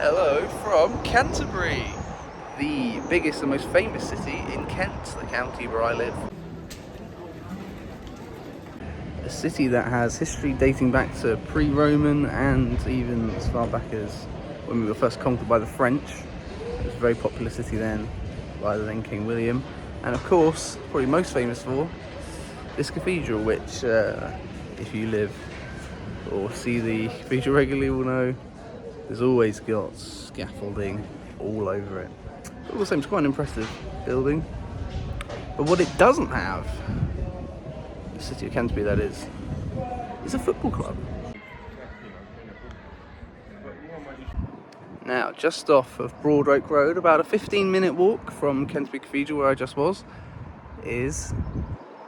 Hello from Canterbury, the biggest and most famous city in Kent, the county where I live. A city that has history dating back to pre-Roman and even as far back as when we were first conquered by the French. It was a very popular city then by the then King William. And of course, probably most famous for this cathedral, which if you live or see the cathedral regularly will know there's always got scaffolding all over it. But all the same, it's quite an impressive building. But what it doesn't have, the city of Canterbury that is a football club. Now, just off of Broad Oak Road, about a 15-minute walk from Canterbury Cathedral, where I just was, is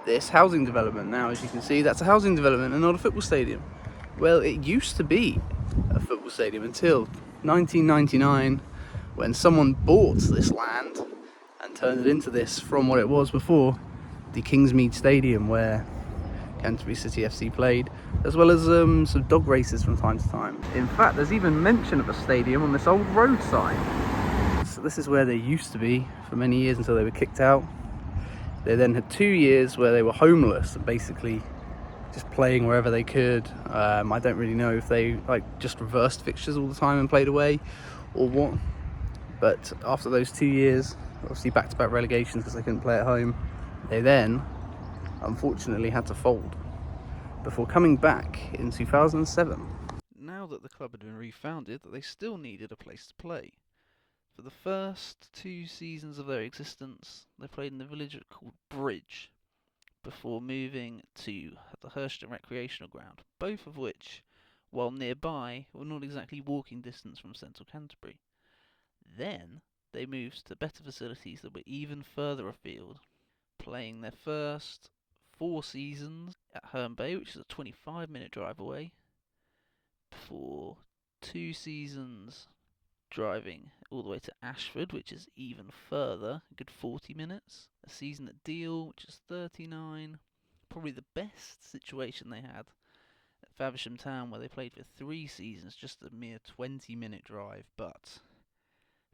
this housing development. Now, as you can see, that's a housing development and not a football stadium. Well, it used to be a football stadium until 1999, when someone bought this land and turned it into this from what it was before, the Kingsmead Stadium, where Canterbury City FC played, as well as some dog races from time to time. In fact, there's even mention of a stadium on this old road sign. So this is where they used to be for many years until they were kicked out. They then had 2 years where they were homeless and basically just playing wherever they could. I don't really know if they just reversed fixtures all the time and played away or what. But after those 2 years, obviously back-to-back relegations because they couldn't play at home, they then unfortunately had to fold before coming back in 2007. Now that the club had been refounded, they still needed a place to play. For the first 2 seasons of their existence, they played in the village called Bridge, before moving to the Hurston Recreational Ground, both of which, while nearby, were not exactly walking distance from central Canterbury. Then they moved to better facilities that were even further afield, playing their first 4 seasons at Herne Bay, which is a 25-minute drive away, before 2 seasons driving all the way to Ashford, which is even further, a good 40 minutes. A season at Deal, which is 39. Probably the best situation they had at Faversham Town, where they played for 3 seasons, just a mere 20-minute drive. But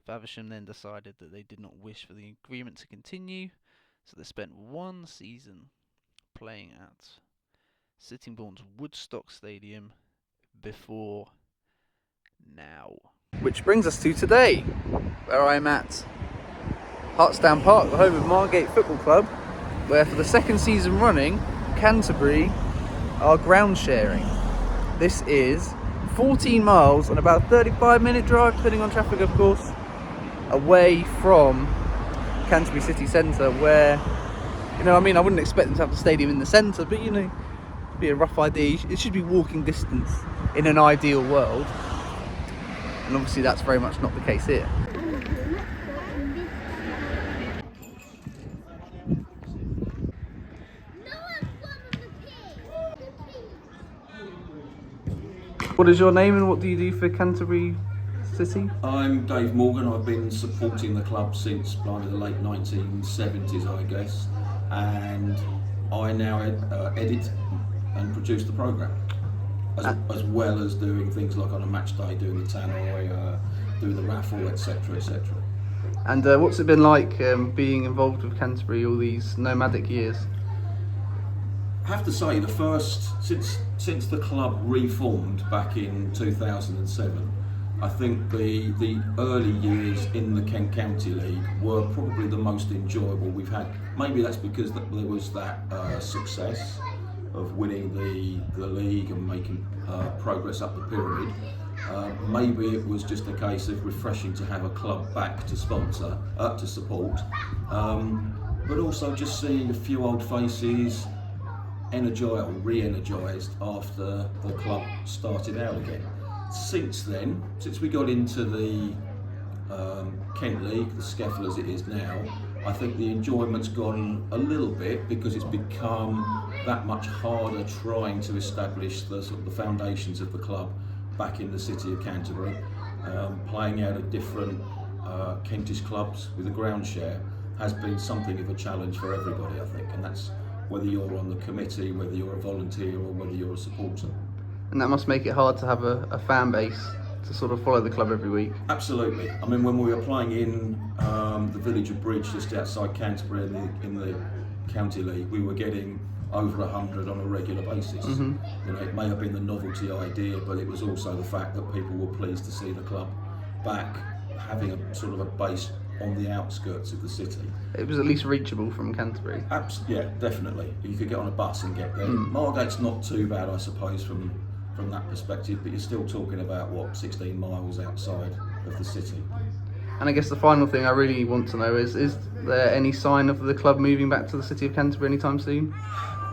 Faversham then decided that they did not wish for the agreement to continue, so they spent 1 season playing at Sittingbourne's Woodstock Stadium before now. Which brings us to today, where I'm at Hartsdown Park, the home of Margate Football Club, where for the 2nd season running, Canterbury are ground sharing. This is 14 miles and about a 35-minute drive, depending on traffic of course, away from Canterbury City Centre, where, I wouldn't expect them to have the stadium in the centre, but it'd be a rough idea. It should be walking distance in an ideal world. And obviously that's very much not the case here. What is your name and what do you do for Canterbury City? I'm Dave Morgan. I've been supporting the club since the late 1970s, I guess, and I now edit and produce the programme. As well as doing things like on a match day, doing the tannoy, doing the raffle, etc, etc. And what's it been like being involved with Canterbury all these nomadic years? I have to say, since the club reformed back in 2007, I think the early years in the Kent County League were probably the most enjoyable we've had. Maybe that's because there was that success of winning the league and making progress up the pyramid. Maybe it was just a case of refreshing to have a club back to sponsor, to support, but also just seeing a few old faces re-energised after the club started out again. Since then, since we got into the Kent League, the SCEFL as it is now, I think the enjoyment's gone a little bit because it's become that much harder trying to establish the foundations of the club back in the city of Canterbury. Playing out at different Kentish clubs with a ground share has been something of a challenge for everybody, I think, and that's whether you're on the committee, whether you're a volunteer or whether you're a supporter. And that must make it hard to have a fan base to sort of follow the club every week. Absolutely. I mean, when we were playing in the village of Bridge, just outside Canterbury in the County League, we were getting over 100 on a regular basis. You know, it may have been the novelty idea, but it was also the fact that people were pleased to see the club back, having a sort of a base on the outskirts of the city. It was at least reachable from Canterbury. Yeah, definitely. You could get on a bus and get there. Margate's not too bad, I suppose, from that perspective, but you're still talking about, what, 16 miles outside of the city. And I guess the final thing I really want to know is there any sign of the club moving back to the city of Canterbury anytime soon?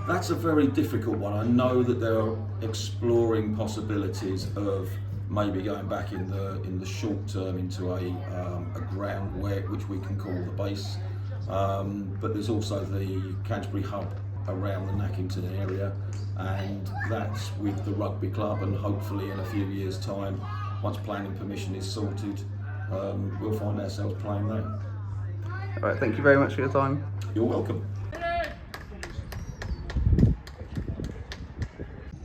That's a very difficult one. I know that they're exploring possibilities of maybe going back in the short term into a ground which we can call the base. But there's also the Canterbury hub around the Nackington area, and that's with the rugby club, and hopefully in a few years' time, once planning permission is sorted, we'll find ourselves playing there. All right, thank you very much for your time. You're welcome.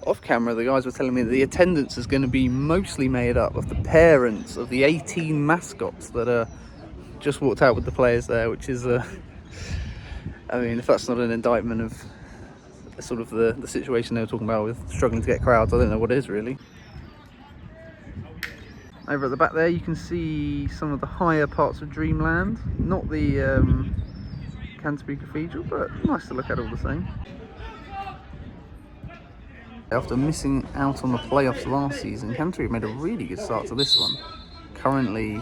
Off camera, the guys were telling me that the attendance is going to be mostly made up of the parents of the 18 mascots that just walked out with the players there, which is, I mean, if that's not an indictment of sort of the situation they were talking about with struggling to get crowds, I don't know what is really. Over at the back there, you can see some of the higher parts of Dreamland, not the Canterbury Cathedral, but nice to look at all the same. After missing out on the playoffs last season, Canterbury made a really good start to this one. Currently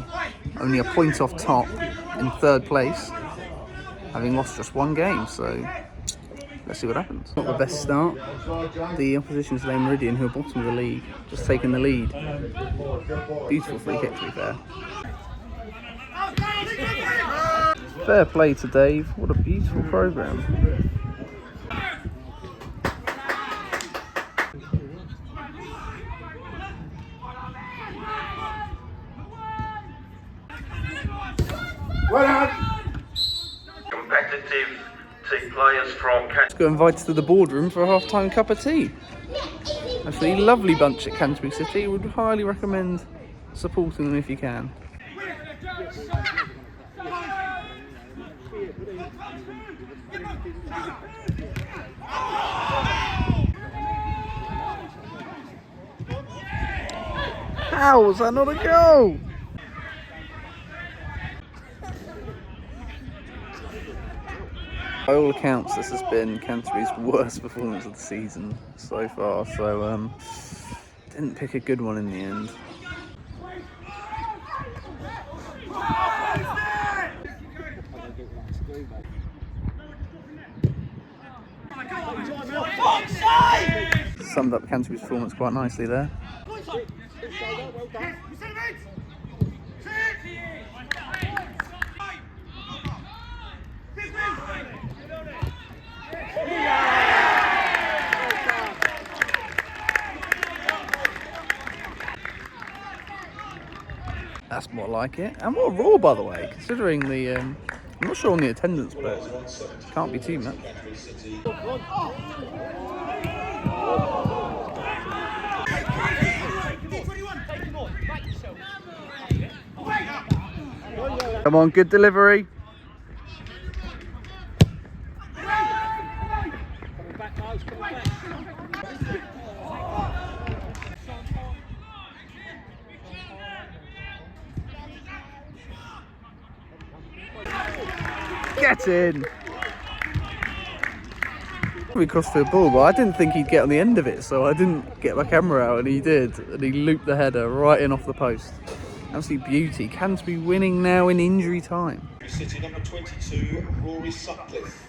only a point off top in third place, having lost just one game, so let's see what happens. Not the best start. The opposition's Lane Meridian, who are bottom of the league, just taking the lead. Beautiful free kick, to be fair. Fair play to Dave, what a beautiful programme. Competitive team players from Got invited to the boardroom for a half-time cup of tea. Absolutely lovely bunch at Canterbury City. Would highly recommend supporting them if you can. How was that not a goal? By all accounts, this has been Canterbury's worst performance of the season so far, so didn't pick a good one in the end. Summed up Canterbury's performance quite nicely there. That's more like it, and more raw, by the way, considering the I'm not sure on the attendance, but can't be too much. Come on, good delivery. Get in! We crossed the ball, but I didn't think he'd get on the end of it, so I didn't get my camera out, and he did. And he looped the header right in off the post. Absolute beauty. Canterbury winning now in injury time. City number 22, Rory Sutcliffe.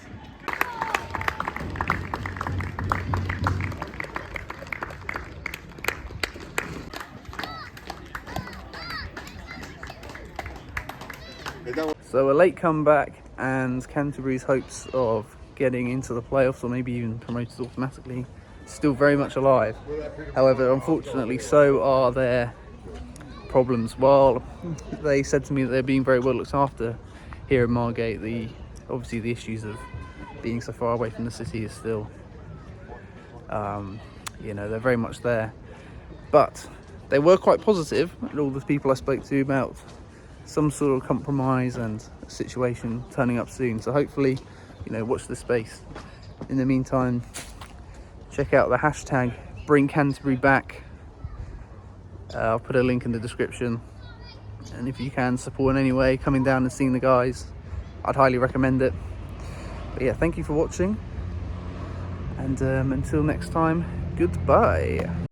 So a late comeback, and Canterbury's hopes of getting into the playoffs or maybe even promoted automatically still very much alive. However, unfortunately, so are their problems. While they said to me that they're being very well looked after here in Margate, obviously the issues of being so far away from the city is still, they're very much there. But they were quite positive, and all the people I spoke to, about some sort of compromise and a situation turning up soon. So hopefully, you know, watch this space. In the meantime, check out the hashtag Bring Canterbury Back. I'll put a link in the description, and if you can support in any way, coming down and seeing the guys, I'd highly recommend it. But yeah, thank you for watching, and until next time, goodbye.